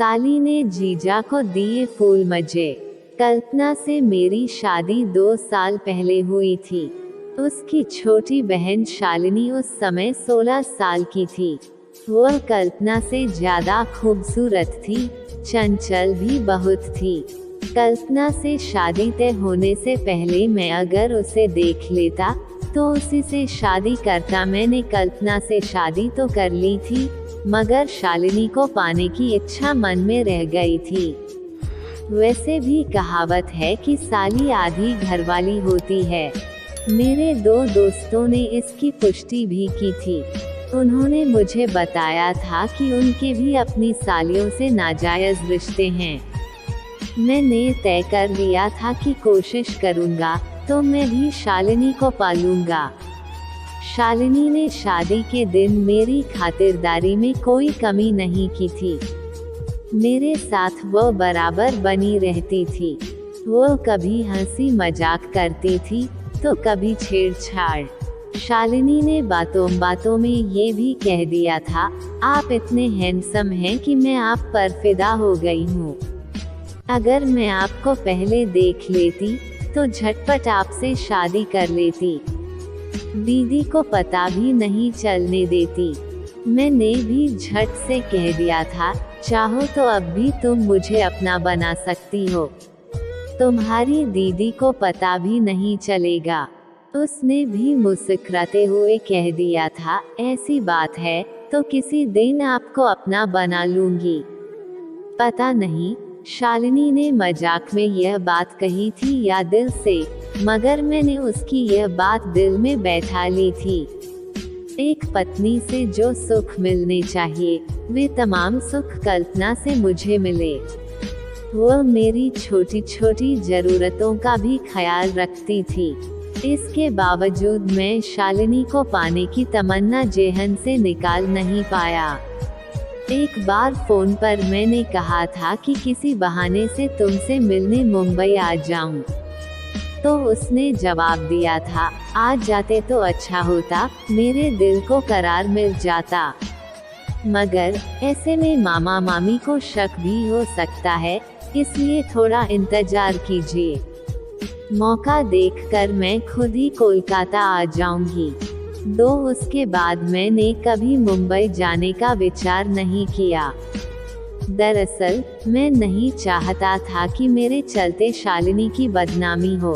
साली ने जीजा को दिए फूल मजे। कल्पना से मेरी शादी 2 साल पहले हुई थी। उसकी छोटी बहन शालिनी उस समय 16 साल की थी। वह कल्पना से ज्यादा खूबसूरत थी, चंचल भी बहुत थी। कल्पना से शादी तय होने से पहले मैं अगर उसे देख लेता तो उसी से शादी करता। मैंने कल्पना से शादी तो कर ली थी, मगर शालिनी को पाने की इच्छा मन में रह गई थी। वैसे भी कहावत है कि साली आधी घरवाली होती है। मेरे 2 दोस्तों ने इसकी पुष्टि भी की थी। उन्होंने मुझे बताया था कि उनके भी अपनी सालियों से नाजायज रिश्ते हैं। मैंने तय कर लिया था कि कोशिश करूंगा तो मैं भी शालिनी को पालूंगा। शालिनी ने शादी के दिन मेरी खातिरदारी में कोई कमी नहीं की थी। मेरे साथ वो बराबर बनी रहती थी। वो कभी हंसी मजाक करती थी तो कभी छेड़छाड़। शालिनी ने बातों बातों में ये भी कह दिया था, आप इतने हैंडसम हैं कि मैं आप पर फिदा हो गई हूँ। अगर मैं आपको पहले देख लेती तो झटपट आपसे शादी कर लेती। दीदी को पता भी नहीं चलने देती। मैंने भी झट से कह दिया था, चाहो तो अब भी तुम मुझे अपना बना सकती हो। तुम्हारी दीदी को पता भी नहीं चलेगा। उसने भी मुस्कुराते हुए कह दिया था, ऐसी बात है तो किसी दिन आपको अपना बना लूंगी। पता नहीं शालिनी ने मजाक में यह बात कही थी या दिल से, मगर मैंने उसकी यह बात दिल में बैठा ली थी। एक पत्नी से जो सुख मिलने चाहिए, वे तमाम सुख कल्पना से मुझे मिले। वह मेरी छोटी छोटी जरूरतों का भी ख्याल रखती थी। इसके बावजूद मैं शालिनी को पाने की तमन्ना जेहन से निकाल नहीं पाया। एक बार फोन पर मैंने कहा था कि किसी बहाने से तुमसे मिलने मुंबई आ जाऊं, तो उसने जवाब दिया था, आ जाते तो अच्छा होता, मेरे दिल को करार मिल जाता। मगर ऐसे में मामा मामी को शक भी हो सकता है, इसलिए थोड़ा इंतजार कीजिए। मौका देखकर मैं खुद ही कोलकाता आ जाऊंगी। उसके बाद मैंने कभी मुंबई जाने का विचार नहीं किया। दरअसल मैं नहीं चाहता था कि मेरे चलते शालिनी की बदनामी हो।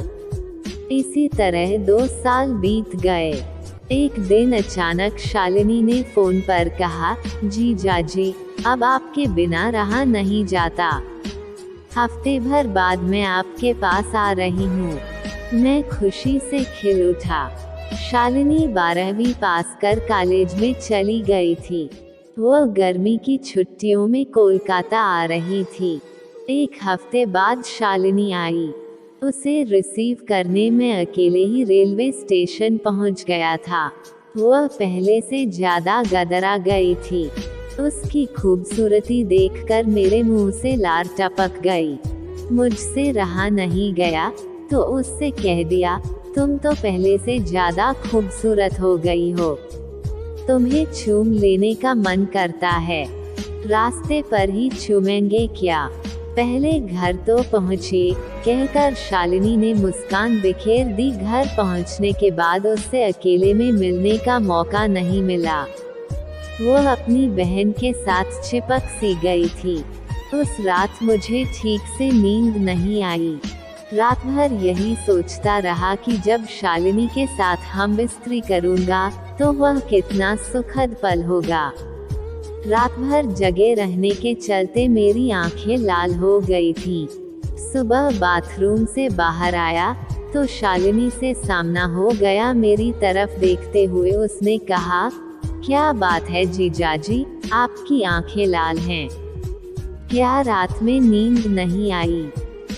इसी तरह 2 साल बीत गए। एक दिन अचानक शालिनी ने फोन पर कहा, जीजा जी, अब आपके बिना रहा नहीं जाता। हफ्ते भर बाद मैं आपके पास आ रही हूँ। मैं खुशी से खिल उठा। शालिनी 12वीं पास कर कॉलेज में चली गई थी। वो गर्मी की छुट्टियों में कोलकाता आ रही थी। एक हफ्ते बाद शालिनी आई। उसे रिसीव करने में अकेले ही रेलवे स्टेशन पहुंच गया था। वह पहले से ज्यादा गदरा गई थी। उसकी खूबसूरती देखकर मेरे मुंह से लार टपक गई। मुझसे रहा नहीं गया तो उससे कह दिया, तुम तो पहले से ज्यादा खूबसूरत हो गई हो। तुम्हें चूम लेने का मन करता है। रास्ते पर ही चूमेंगे क्या? पहले घर तो पहुँचे, कहकर शालिनी ने मुस्कान बिखेर दी। घर पहुँचने के बाद उससे अकेले में मिलने का मौका नहीं मिला। वह अपनी बहन के साथ चिपक सी गई थी। उस रात मुझे ठीक से नींद नहीं आई। रात भर यही सोचता रहा कि जब शालिनी के साथ हम बिस्तरी करूंगा तो वह कितना सुखद पल होगा। रात भर जगे रहने के चलते मेरी आंखें लाल हो गई थी। सुबह बाथरूम से बाहर आया तो शालिनी से सामना हो गया। मेरी तरफ देखते हुए उसने कहा, क्या बात है जीजाजी, आपकी आंखें लाल हैं। क्या रात में नींद नहीं आई?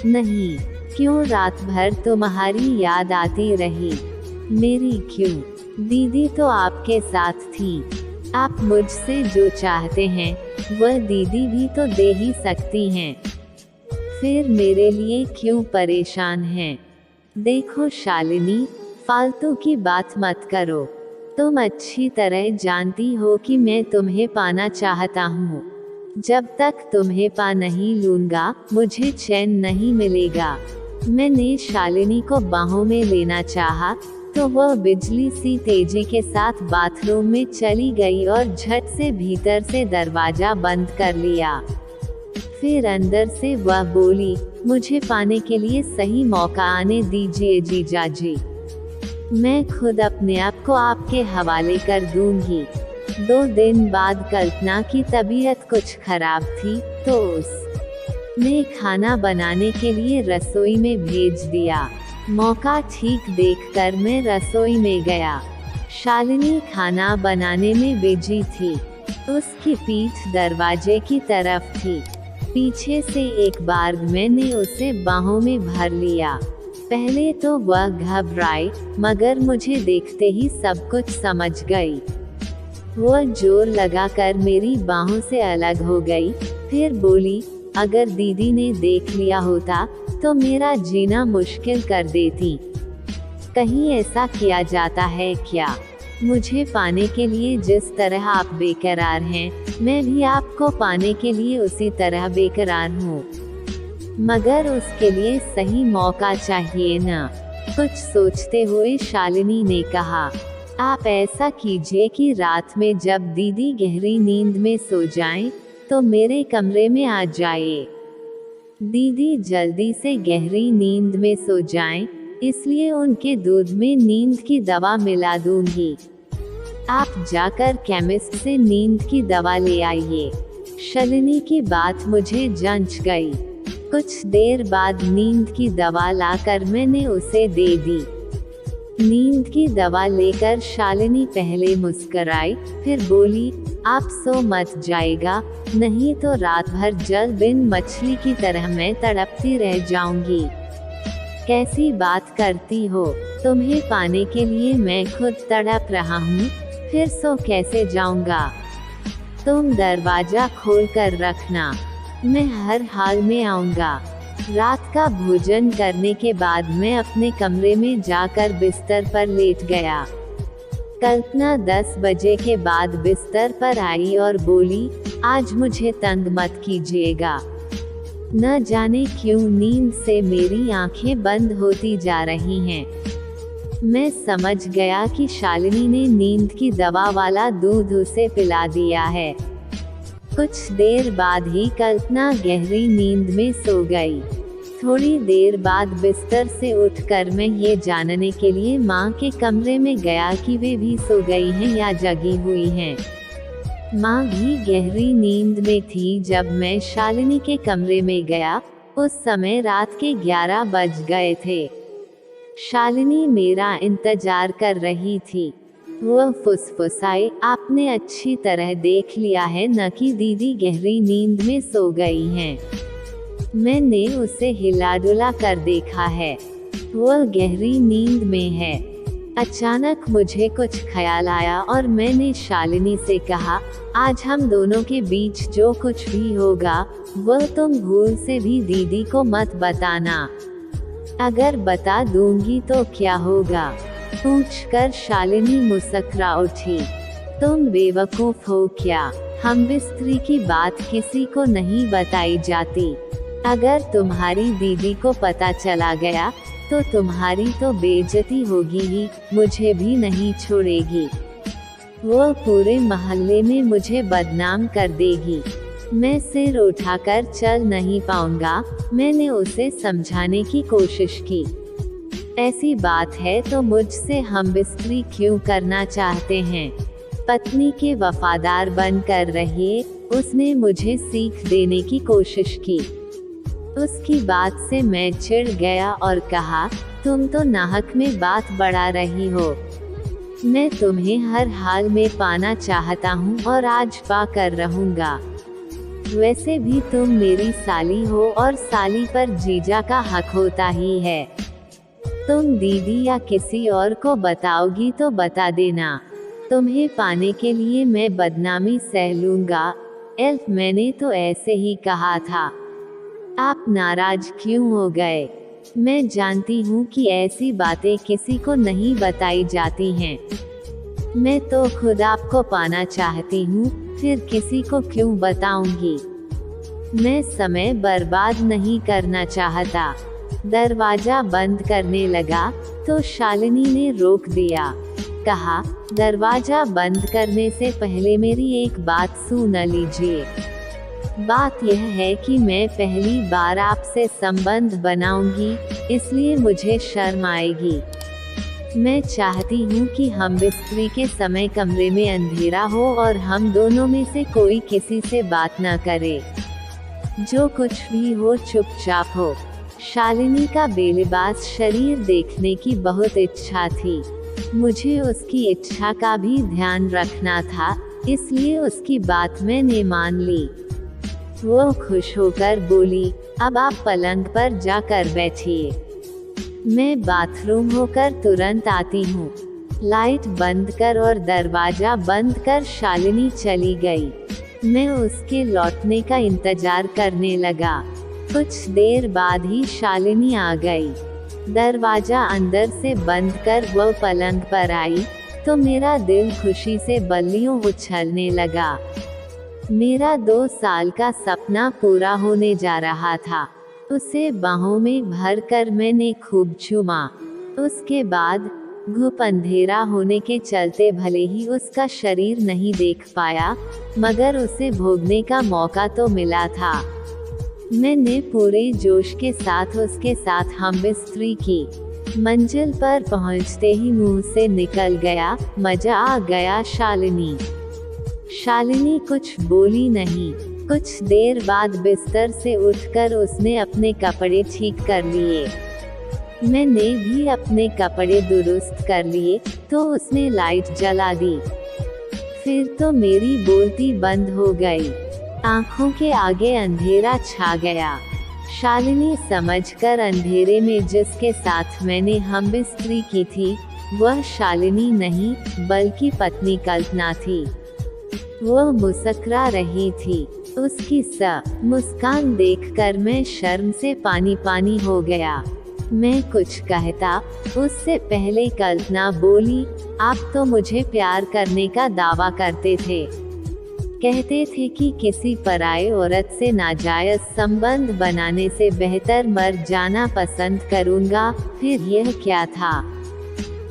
नहीं। क्यों? रात भर तुम्हारी याद आती रही। मेरी क्यों? दीदी तो आपके साथ थी। आप मुझसे जो चाहते हैं वह दीदी भी तो दे ही सकती हैं। फिर मेरे लिए क्यों परेशान हैं? देखो शालिनी, फालतू की बात मत करो। तुम अच्छी तरह जानती हो कि मैं तुम्हें पाना चाहता हूँ। जब तक तुम्हें पा नहीं लूंगा मुझे चैन नहीं मिलेगा। मैंने शालिनी को बाहों में लेना चाहा तो वह बिजली सी तेजी के साथ बाथरूम में चली गई और झट से भीतर से दरवाजा बंद कर लिया। फिर अंदर से वह बोली, मुझे पाने के लिए सही मौका आने दीजिए जीजाजी। मैं खुद अपने आप को आपके हवाले कर दूंगी। 2 दिन बाद कल्पना की तबीयत कुछ खराब थी तो उसने खाना बनाने के लिए रसोई में भेज दिया। मौका ठीक देखकर मैं रसोई में गया। शालिनी खाना बनाने में बिजी थी। उसकी पीठ दरवाजे की तरफ थी। पीछे से एक बार मैंने उसे बाहों में भर लिया। पहले तो वह घबराई, मगर मुझे देखते ही सब कुछ समझ गई। वह जोर लगाकर मेरी बाहों से अलग हो गई, फिर बोली, अगर दीदी ने देख लिया होता तो मेरा जीना मुश्किल कर देती। कहीं ऐसा किया जाता है क्या? मुझे पाने के लिए जिस तरह आप बेकरार हैं, मैं भी आपको पाने के लिए उसी तरह बेकरार हूँ, मगर उसके लिए सही मौका चाहिए ना। कुछ सोचते हुए शालिनी ने कहा, आप ऐसा कीजिए कि रात में जब दीदी गहरी नींद में सो जाएं, तो मेरे कमरे में आ जाए। दीदी जल्दी से गहरी नींद में सो जाएं, इसलिए उनके दूध में नींद की दवा मिला दूंगी। आप जाकर केमिस्ट से नींद की दवा ले आइए। शालिनी की बात मुझे जंच गई। कुछ देर बाद नींद की दवा लाकर मैंने उसे दे दी। नींद की दवा लेकर शालिनी पहले मुस्कराई, फिर बोली, आप सो मत जाएगा, नहीं तो रात भर जल बिन मछली की तरह मैं तड़पती रह जाऊंगी। कैसी बात करती हो? तुम्हें पाने के लिए मैं खुद तड़प रहा हूँ, फिर सो कैसे जाऊंगा? तुम दरवाजा खोल कर रखना, मैं हर हाल में आऊंगा। रात का भोजन करने के बाद मैं अपने कमरे में जाकर बिस्तर पर लेट गया। कल्पना 10 बजे के बाद बिस्तर पर आई और बोली, आज मुझे तंग मत कीजिएगा। न जाने क्यों नींद से मेरी आंखें बंद होती जा रही हैं। मैं समझ गया कि शालिनी ने नींद की दवा वाला दूध उसे पिला दिया है। कुछ देर बाद ही कल्पना गहरी नींद में सो गई। थोड़ी देर बाद बिस्तर से उठकर मैं ये जानने के लिए माँ के कमरे में गया कि वे भी सो गई हैं या जगी हुई हैं। माँ भी गहरी नींद में थी जब मैं शालिनी के कमरे में गया। उस समय रात के 11 बज गए थे। शालिनी मेरा इंतजार कर रही थी। वह फुसफुसाई, आपने अच्छी तरह देख लिया है न कि दीदी गहरी नींद में सो गई हैं। मैंने उसे हिला डुला कर देखा है, वह गहरी नींद में है। अचानक मुझे कुछ ख्याल आया और मैंने शालिनी से कहा, आज हम दोनों के बीच जो कुछ भी होगा वह तुम भूल से भी दीदी को मत बताना। अगर बता दूंगी तो क्या होगा? पूछकर शालिनी मुस्कुरा उठी। तुम बेवकूफ हो क्या? हम बिस्त्री की बात किसी को नहीं बताई जाती। अगर तुम्हारी दीदी को पता चला गया तो तुम्हारी तो बेइज्जती होगी ही, मुझे भी नहीं छोड़ेगी। वो पूरे मोहल्ले में मुझे बदनाम कर देगी। मैं सिर उठाकर चल नहीं पाऊंगा। मैंने उसे समझाने की कोशिश की। ऐसी बात है तो मुझसे हम बिस्तरी क्यों करना चाहते हैं? पत्नी के वफादार बनकर रहिए, उसने मुझे सीख देने की कोशिश की। उसकी बात से मैं चिढ़ गया और कहा, तुम तो नाहक में बात बढ़ा रही हो। मैं तुम्हें हर हाल में पाना चाहता हूँ और आज पा कर रहूँगा। वैसे भी तुम मेरी साली हो और साली पर जीजा का हक होता ही है। तुम दीदी या किसी और को बताओगी तो बता देना। तुम्हें पाने के लिए मैं बदनामी सह लूँगा। मैंने तो ऐसे ही कहा था। आप नाराज क्यों हो गए? मैं जानती हूँ कि ऐसी बातें किसी को नहीं बताई जाती हैं। मैं तो खुद आपको पाना चाहती हूँ, फिर किसी को क्यों बताऊंगी? मैं समय बर्बाद नहीं करना चाहता। दरवाजा बंद करने लगा तो शालिनी ने रोक दिया। कहा, दरवाजा बंद करने से पहले मेरी एक बात सुन लीजिए। बात यह है कि मैं पहली बार आपसे संबंध बनाऊंगी, इसलिए मुझे शर्म आएगी। मैं चाहती हूँ कि हम बिस्तरी के समय कमरे में अंधेरा हो और हम दोनों में से कोई किसी से बात न करे। जो कुछ भी हो चुपचाप हो। शालिनी का बेलिबास शरीर देखने की बहुत इच्छा थी। मुझे उसकी इच्छा का भी ध्यान रखना था, इसलिए उसकी बात मैंने मान ली। वो खुश होकर बोली, अब आप पलंग पर जाकर बैठिए, मैं बाथरूम होकर तुरंत आती हूँ। लाइट बंद कर और दरवाजा बंद कर शालिनी चली गई। मैं उसके लौटने का इंतजार करने लगा। कुछ देर बाद ही शालिनी आ गई। दरवाजा अंदर से बंद कर वो पलंग पर आई तो मेरा दिल खुशी से बल्लियों उछलने लगा। मेरा 2 साल का सपना पूरा होने जा रहा था। उसे बाहों में भर कर मैंने खूब चूमा। उसके बाद घुप अंधेरा होने के चलते भले ही उसका शरीर नहीं देख पाया, मगर उसे भोगने का मौका तो मिला था। मैंने पूरे जोश के साथ उसके साथ हमबिस्तरी की। मंजिल पर पहुंचते ही मुंह से निकल गया, मजा आ गया शालिनी। शालिनी कुछ बोली नहीं। कुछ देर बाद बिस्तर से उठकर उसने अपने कपड़े ठीक कर लिए। मैंने भी अपने कपड़े दुरुस्त कर लिए तो उसने लाइट जला दी। फिर तो मेरी बोलती बंद हो गई। आंखों के आगे अंधेरा छा गया। शालिनी समझकर अंधेरे में जिसके साथ मैंने हमबिस्तरी की थी, वह शालिनी नहीं बल्कि पत्नी कल्पना थी। वह मुस्कुरा रही थी। उसकी मुस्कान देखकर मैं शर्म से पानी पानी हो गया। मैं कुछ कहता उससे पहले कल्पना बोली, आप तो मुझे प्यार करने का दावा करते थे। कहते थे कि किसी पराये औरत से नाजायज संबंध बनाने से बेहतर मर जाना पसंद करूंगा। फिर यह क्या था?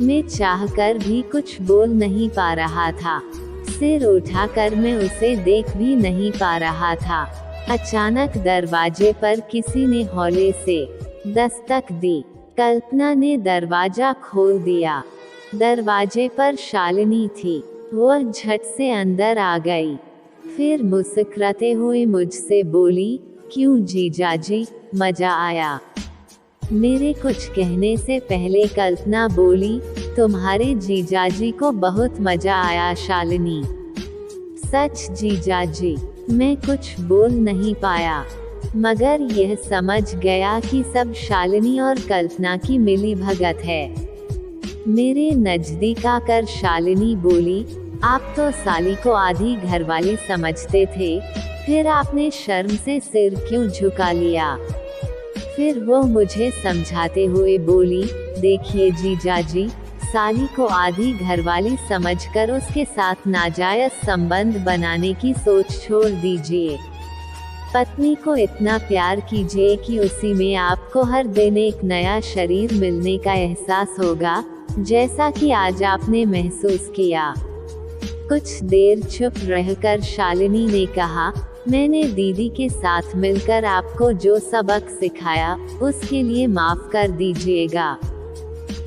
मैं चाहकर भी कुछ बोल नहीं पा रहा था। सिर उठाकर मैं उसे देख भी नहीं पा रहा था। अचानक दरवाजे पर किसी ने हौले से दस्तक दी। कल्पना ने दरवाजा खोल दिया। दरवाजे पर शालिनी थी। वह झट से अंदर आ गई। फिर मुस्कुराते हुए मुझसे बोली, क्यों जीजाजी, मजा आया? मेरे कुछ कहने से पहले कल्पना बोली, तुम्हारे जीजाजी को बहुत मजा आया शालिनी। सच जीजाजी। मैं कुछ बोल नहीं पाया, मगर यह समझ गया कि सब शालिनी और कल्पना की मिली भगत है। मेरे नजदीक आकर शालिनी बोली, आप तो साली को आधी घरवाली समझते थे, फिर आपने शर्म से सिर क्यों झुका लिया? फिर वो मुझे समझाते हुए बोली, देखिए जीजाजी, साली को आधी घरवाली समझकर उसके साथ नाजायज संबंध बनाने की सोच छोड़ दीजिए। पत्नी को इतना प्यार कीजिए कि उसी में आपको हर दिन एक नया शरीर मिलने का एहसास होगा, जैसा कि आज आपने महसूस किया। कुछ देर चुप रहकर शालिनी ने कहा, मैंने दीदी के साथ मिलकर आपको जो सबक सिखाया, उसके लिए माफ कर दीजिएगा।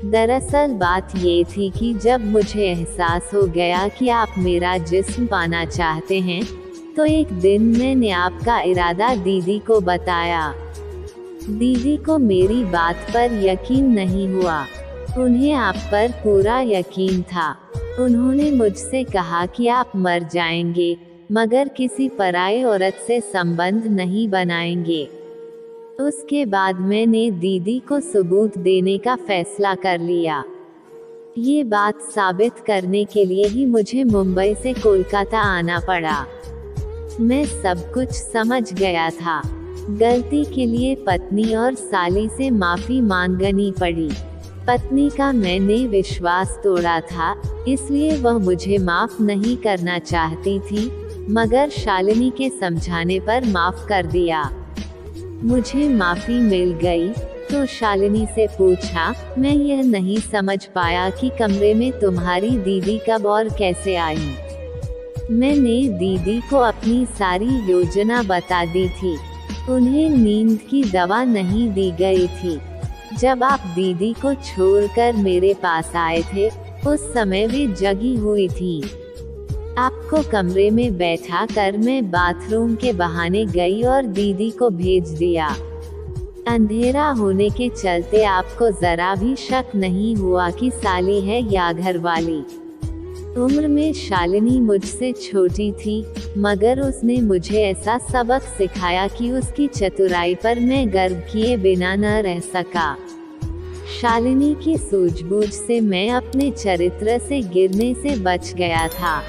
दरअसल बात ये थी कि जब मुझे एहसास हो गया कि आप मेरा जिस्म पाना चाहते हैं, तो एक दिन मैंने आपका इरादा दीदी को बताया। दीदी को मेरी बात पर यकीन नहीं हुआ। उन्हें आप पर पूरा यकीन था। उन्होंने मुझसे कहा कि आप मर जाएंगे, मगर किसी पराये औरत से संबंध नहीं बनाएंगे। उसके बाद मैंने दीदी को सबूत देने का फैसला कर लिया। ये बात साबित करने के लिए ही मुझे मुंबई से कोलकाता आना पड़ा। मैं सब कुछ समझ गया था। गलती के लिए पत्नी और साली से माफी मांगनी पड़ी। पत्नी का मैंने विश्वास तोड़ा था, इसलिए वह मुझे माफ नहीं करना चाहती थी। मगर शालिनी के समझाने पर माफ कर दिया। मुझे माफी मिल गई तो शालिनी से पूछा, मैं यह नहीं समझ पाया कि कमरे में तुम्हारी दीदी कब और कैसे आई। मैंने दीदी को अपनी सारी योजना बता दी थी। उन्हें नींद की दवा नहीं दी गई थी। जब आप दीदी को छोड़कर मेरे पास आए थे, उस समय वे जगी हुई थी। आपको कमरे में बैठा कर मैं बाथरूम के बहाने गई और दीदी को भेज दिया। अंधेरा होने के चलते आपको जरा भी शक नहीं हुआ कि साली है या घरवाली। उम्र में शालिनी मुझसे छोटी थी, मगर उसने मुझे ऐसा सबक सिखाया कि उसकी चतुराई पर मैं गर्व किए बिना न रह सका। शालिनी की सूझबूझ से मैं अपने चरित्र से गिरने से बच गया था।